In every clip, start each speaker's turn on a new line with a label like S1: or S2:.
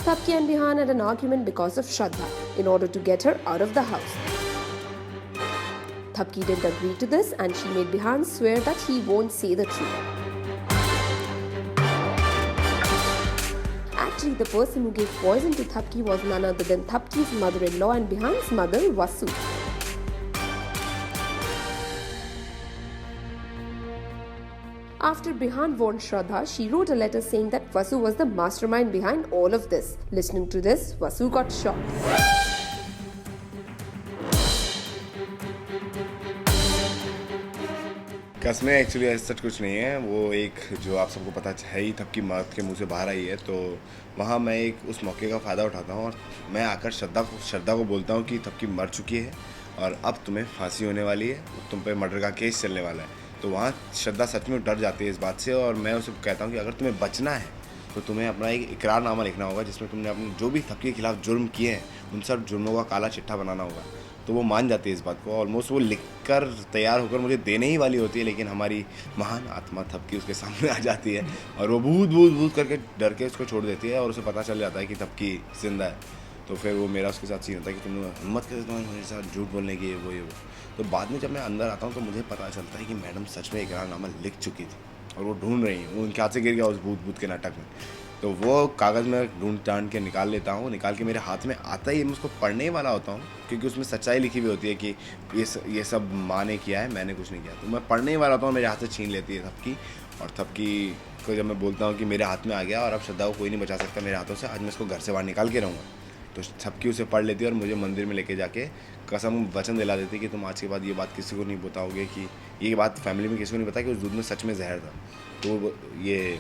S1: Tapki and Bihan had an argument because of Shraddha in order to get her out of the house. Tapki didn't agree to this and she made Bihan swear that he won't say the truth. Actually, the person who gave poison to Tapki was none other than Tapki's mother-in-law and Bihan's mother, Vasu. After Bihan warned Shraddha, she wrote a letter saying that Vasu was the mastermind behind all of this. Listening to this, Vasu got shocked.
S2: कसमें actually ऐसा सच कुछ नहीं है। वो एक जो आप सबको पता है ही तब की मौत के मुंह से बाहर आई है, तो वहाँ मैं एक उस मौके का फ़ायदा उठाता हूँ और मैं आकर श्रद्धा को बोलता हूँ कि तब की मर चुकी है और अब तुम्हें फांसी होने वाली है, तुम पे मर्डर का केस चलने वाला है। तो वहाँ श्रद्धा सच में डर जाती है इस बात से और मैं उसे कहता हूँ कि अगर तुम्हें बचना है तो तुम्हें अपना एक इकरारनामा लिखना होगा जिसमें तुमने अपने जो भी तब के खिलाफ जुर्म किए हैं उन सब जुर्मों का काला चिट्ठा बनाना होगा। तो वो मान जाती है इस बात को, ऑलमोस्ट वो लिखकर तैयार होकर मुझे देने ही वाली होती है, लेकिन हमारी महान आत्मा थपकी उसके सामने आ जाती है और वो भूत करके डर के उसको छोड़ देती है और उसे पता चल जाता है कि थपकी जिंदा है। तो फिर वो मेरा उसके साथ सीन होता है कि तुमने हिम्मत कैसे तुम्हारे मेरे साथ झूठ बोलने की वो ये वो। तो बाद में जब मैं अंदर आता हूँ तो मुझे पता चलता है कि मैडम सच में इकरारनामा लिख चुकी थी और वो ढूंढ रही हैं, वो उनके हाथ से गिर गया उस भूत के नाटक में। तो वो कागज़ में ढूंढ टांड के निकाल लेता हूँ, निकाल के मेरे हाथ में आता ही मैं उसको पढ़ने वाला होता हूँ क्योंकि उसमें सच्चाई लिखी हुई होती है कि ये सब माँ ने किया है, मैंने कुछ नहीं किया। तो मैं पढ़ने वाला होता हूँ, मेरे हाथ से छीन लेती है थपकी और थपकी को जब मैं बोलता हूँ कि मेरे हाथ में आ गया और अब श्रद्धा को कोई नहीं बचा सकता मेरे हाथों से, आज मैं इसको घर से बाहर निकाल के रहूँगा। तो थपकी उसे पढ़ लेती है और मुझे मंदिर में लेके जाके कसम वचन दिला देती है कि तुम आज के बाद ये बात किसी को नहीं बताओगे, कि ये बात फैमिली में किसी को नहीं पता कि उस दूध में सच में जहर था। तो ये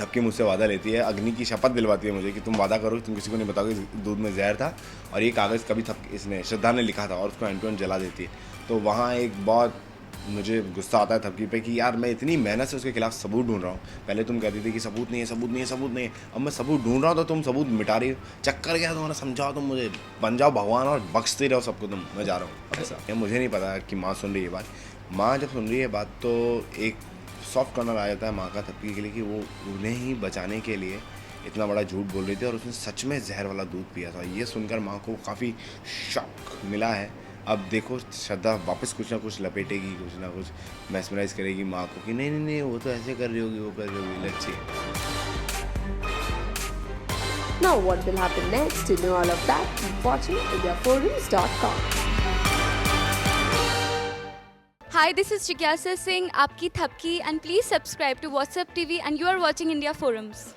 S2: थपकी मुझसे वादा लेती है, अग्नि की शपथ दिलवाती है मुझे कि तुम वादा करो, तुम किसी को नहीं बताओगे दूध में जहर था और ये कागज़ कभी इसने श्रद्धा ने लिखा था और उसको एंड टू एंड जला देती है। तो वहाँ एक बहुत मुझे गुस्सा आता है थपकी पे कि यार मैं इतनी मेहनत से उसके खिलाफ सबूत ढूंढ रहा हूँ, पहले तुम कहती थी कि सबूत नहीं है, अब मैं सबूत ढूंढ रहा हूँ तो तुम सबूत मिटा रही हो। चक्कर क्या तुम्हारा, समझाओ, तुम मुझे बन जाओ भगवान और बख्शते रहो सबको, तुम मैं जा रहा हूँ ऐसा। मुझे नहीं पता कि माँ सुन रही है बात। माँ जब सुन रही है बात तो एक सॉफ्ट कॉर्नर आ जाता है माँ का थपकी के लिए कि वो उन्हें ही बचाने के लिए इतना बड़ा झूठ बोल रही थी और उसने सच में जहर वाला दूध पिया था। ये सुनकर माँ को काफ़ी शॉक मिला है। अब देखो श्रद्धा वापस कुछ ना कुछ लपेटेगी, कुछ ना कुछ मैस्मराइज करेगी माँ को कि नहीं वो तो ऐसे कर रही होगी, वो कर रही होगी, लच्छी।
S1: Now what will happen next? To know all of that, keep watching indiaforums.com.
S3: Hi, this is Jigyasa Singh, Aapki Thapki, and please subscribe to WhatsApp TV and you are watching India Forums.